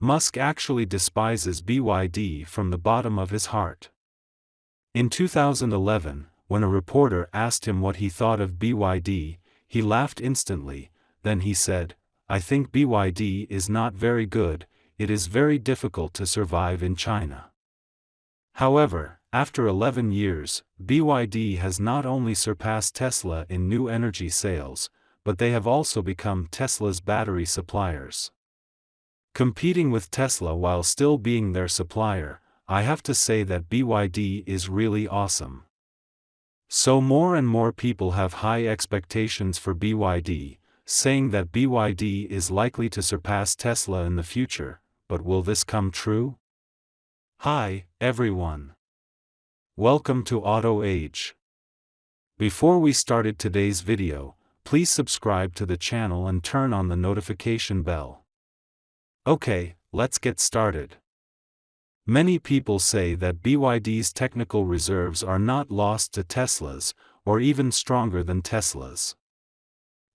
Musk actually despises BYD from the bottom of his heart. In 2011, when a reporter asked him what he thought of BYD, he laughed instantly. Then he said, "I think BYD is not very good, it is very difficult to survive in China." However, after 11 years, BYD has not only surpassed Tesla in new energy sales, but they have also become Tesla's battery suppliers. Competing with Tesla while still being their supplier, I have to say that BYD is really awesome. So more and more people have high expectations for BYD, saying that BYD is likely to surpass Tesla in the future, but will this come true? Hi, everyone. Welcome to Auto Age. Before we started today's video, please subscribe to the channel and turn on the notification bell. Okay, let's get started. Many people say that BYD's technical reserves are not lost to Tesla's, or even stronger than Tesla's.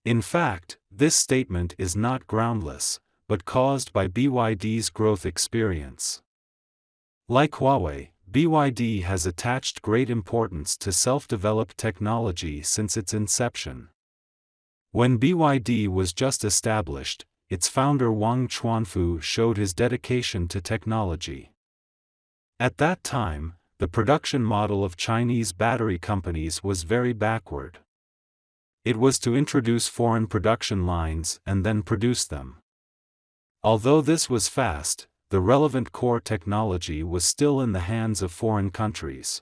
In fact, this statement is not groundless, but caused by BYD's growth experience. Like Huawei, BYD has attached great importance to self-developed technology since its inception. When BYD was just established, its founder Wang Chuanfu showed his dedication to technology. At that time, the production model of Chinese battery companies was very backward. It was to introduce foreign production lines and then produce them. Although this was fast, the relevant core technology was still in the hands of foreign countries.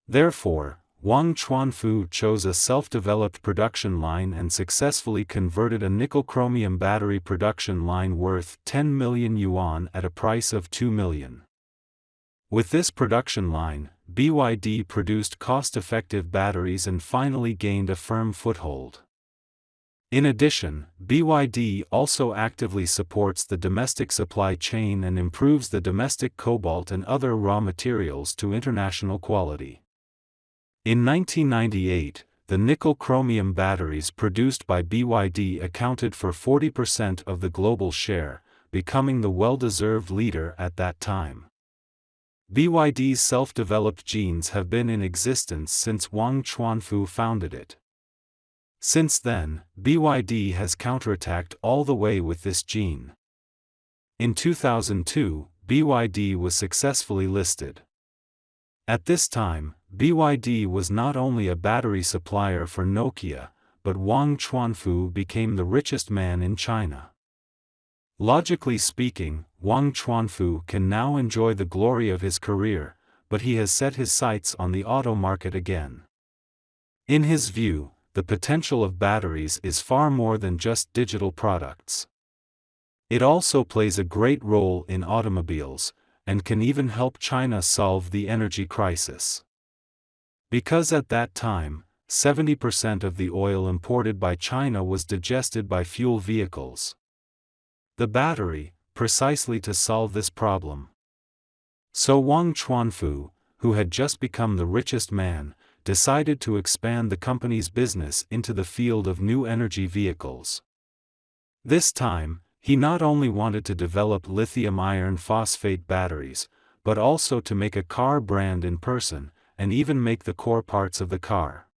Therefore, Wang Chuanfu chose a self-developed production line and successfully converted a nickel-chromium battery production line worth 10 million yuan at a price of 2 million. With this production line, BYD produced cost-effective batteries and finally gained a firm foothold. In addition, BYD also actively supports the domestic supply chain and improves the domestic cobalt and other raw materials to international quality. In 1998, the nickel-chromium batteries produced by BYD accounted for 40% of the global share, becoming the well-deserved leader at that time. BYD's self-developed genes have been in existence since Wang Chuanfu founded it. Since then, BYD has counterattacked all the way with this gene. In 2002, BYD was successfully listed. At this time, BYD was not only a battery supplier for Nokia, but Wang Chuanfu became the richest man in China. Logically speaking, Wang Chuanfu can now enjoy the glory of his career, but he has set his sights on the auto market again. In his view, the potential of batteries is far more than just digital products. It also plays a great role in automobiles, and can even help China solve the energy crisis. Because at that time, 70% of the oil imported by China was digested by fuel vehicles. The battery, precisely to solve this problem. So Wang Chuanfu, who had just become the richest man, decided to expand the company's business into the field of new energy vehicles. This time, he not only wanted to develop lithium iron phosphate batteries, but also to make a car brand in person, and even make the core parts of the car.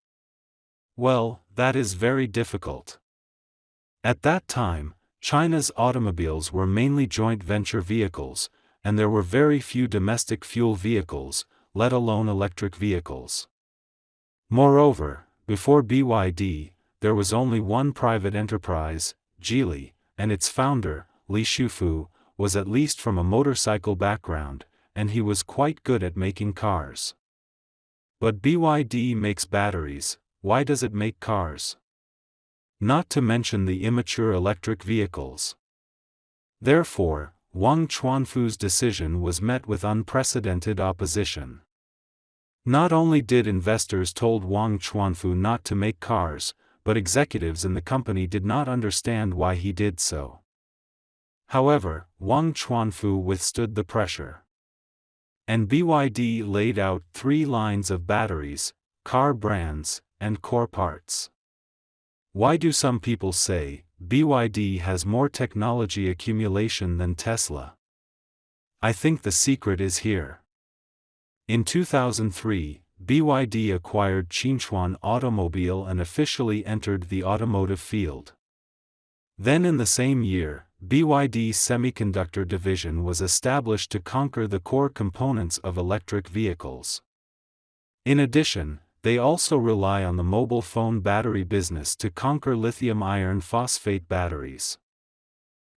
Well, that is very difficult. At that time, China's automobiles were mainly joint venture vehicles, and there were very few domestic fuel vehicles, let alone electric vehicles. Moreover, before BYD, there was only one private enterprise, Geely, and its founder, Li Shufu, was at least from a motorcycle background, and he was quite good at making cars. But BYD makes batteries, why does it make cars? Not to mention the immature electric vehicles. Therefore, Wang Chuanfu's decision was met with unprecedented opposition. Not only did investors told Wang Chuanfu not to make cars, but executives in the company did not understand why he did so. However, Wang Chuanfu withstood the pressure. And BYD laid out 3 lines of batteries, car brands, and core parts. Why do some people say BYD has more technology accumulation than Tesla. I think the secret is here. In 2003, BYD acquired Qinchuan Automobile and officially entered the automotive field. Then in the same year, BYD's semiconductor division was established to conquer the core components of electric vehicles. In addition, they also rely on the mobile phone battery business to conquer lithium iron phosphate batteries.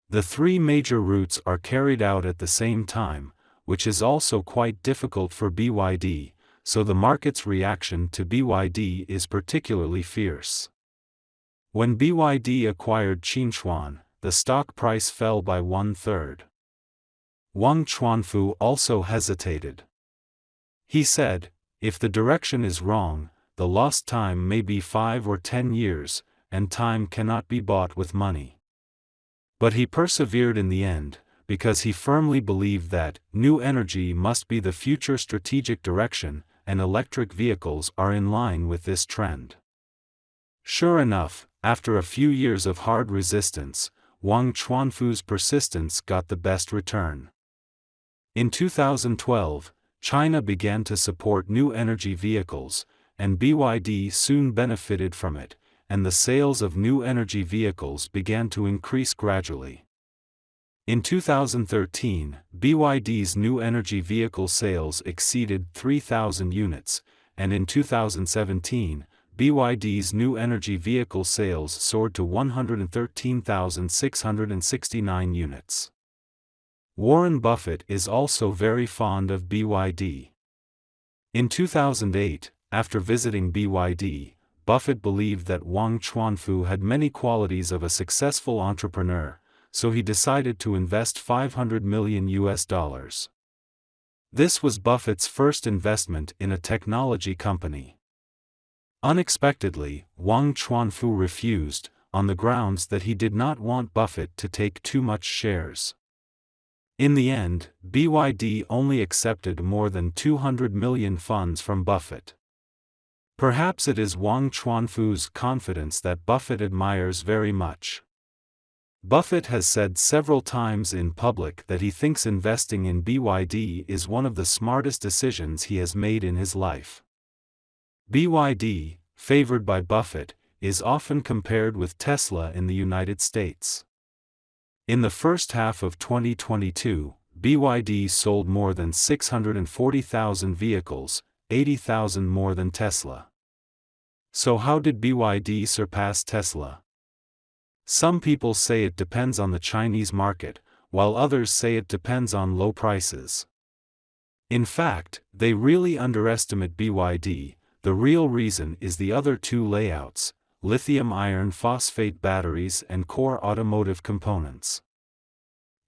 The three major routes are carried out at the same time, which is also quite difficult for BYD, so the market's reaction to BYD is particularly fierce. When BYD acquired Qinchuan, the stock price fell by 1/3. Wang Chuanfu also hesitated. He said, "If the direction is wrong, the lost time may be 5 or 10 years, and time cannot be bought with money." But he persevered in the end, because he firmly believed that new energy must be the future strategic direction, and electric vehicles are in line with this trend. Sure enough, after a few years of hard resistance, Wang Chuanfu's persistence got the best return. In 2012, China began to support new energy vehicles, and BYD soon benefited from it, and the sales of new energy vehicles began to increase gradually. In 2013, BYD's new energy vehicle sales exceeded 3,000 units, and in 2017, BYD's new energy vehicle sales soared to 113,669 units. Warren Buffett is also very fond of BYD. In 2008, after visiting BYD, Buffett believed that Wang Chuanfu had many qualities of a successful entrepreneur, so he decided to invest $500 million. This was Buffett's first investment in a technology company. Unexpectedly, Wang Chuanfu refused, on the grounds that he did not want Buffett to take too much shares. In the end, BYD only accepted more than $200 million funds from Buffett. Perhaps it is Wang Chuanfu's confidence that Buffett admires very much. Buffett has said several times in public that he thinks investing in BYD is one of the smartest decisions he has made in his life. BYD, favored by Buffett, is often compared with Tesla in the United States. In the first half of 2022, BYD sold more than 640,000 vehicles, 80,000 more than Tesla. So how did BYD surpass Tesla? Some people say it depends on the Chinese market, while others say it depends on low prices. In fact, they really underestimate BYD. The real reason is the other two layouts: lithium iron phosphate batteries and core automotive components.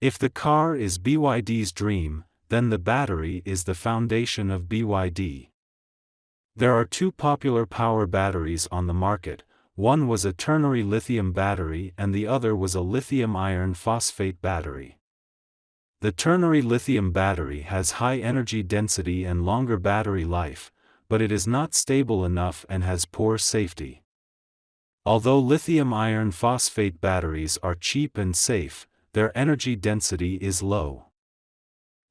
If the car is BYD's dream, then the battery is the foundation of BYD. There are two popular power batteries on the market. One was a ternary lithium battery and the other was a lithium iron phosphate battery. The ternary lithium battery has high energy density and longer battery life, but it is not stable enough and has poor safety. Although lithium iron phosphate batteries are cheap and safe, their energy density is low.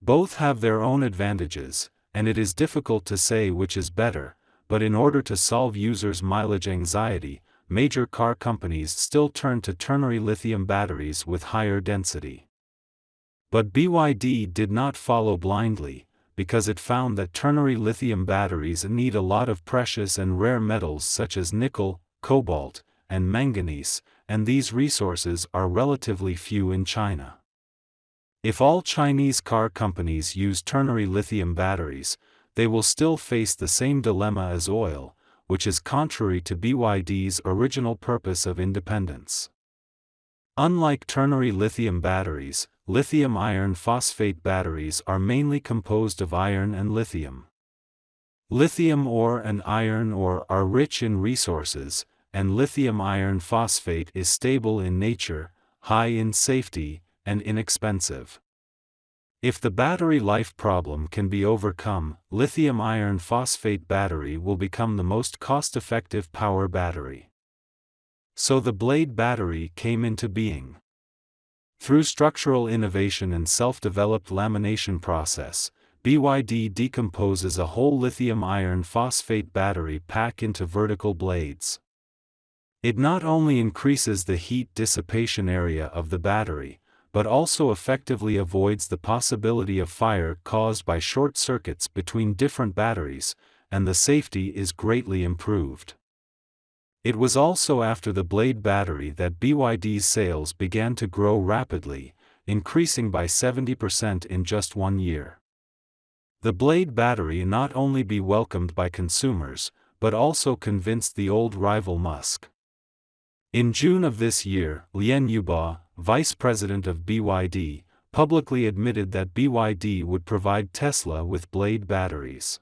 Both have their own advantages, and it is difficult to say which is better, but in order to solve users' mileage anxiety, major car companies still turn to ternary lithium batteries with higher density. But BYD did not follow blindly, because it found that ternary lithium batteries need a lot of precious and rare metals such as nickel, cobalt, and manganese, and these resources are relatively few in China. If all Chinese car companies use ternary lithium batteries, they will still face the same dilemma as oil, which is contrary to BYD's original purpose of independence. Unlike ternary lithium batteries, lithium iron phosphate batteries are mainly composed of iron and lithium. Lithium ore and iron ore are rich in resources, and lithium iron phosphate is stable in nature, high in safety, and inexpensive. If the battery life problem can be overcome, lithium iron phosphate battery will become the most cost-effective power battery. So the Blade battery came into being. Through structural innovation and self-developed lamination process, BYD decomposes a whole lithium iron phosphate battery pack into vertical blades. It not only increases the heat dissipation area of the battery, but also effectively avoids the possibility of fire caused by short circuits between different batteries, and the safety is greatly improved. It was also after the Blade battery that BYD's sales began to grow rapidly, increasing by 70% in just 1 year. The Blade battery not only be welcomed by consumers, but also convinced the old rival Musk. In June of this year, Lian Yuba, vice president of BYD, publicly admitted that BYD would provide Tesla with Blade batteries.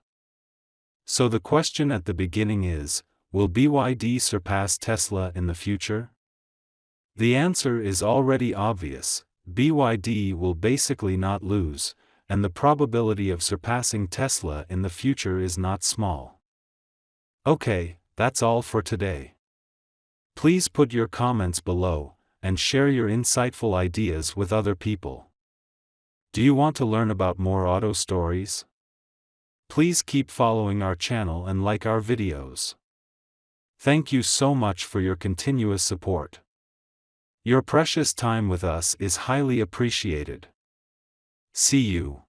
So the question at the beginning is, will BYD surpass Tesla in the future? The answer is already obvious: BYD will basically not lose, and the probability of surpassing Tesla in the future is not small. Okay, that's all for today. Please put your comments below, and share your insightful ideas with other people. Do you want to learn about more auto stories? Please keep following our channel and like our videos. Thank you so much for your continuous support. Your precious time with us is highly appreciated. See you.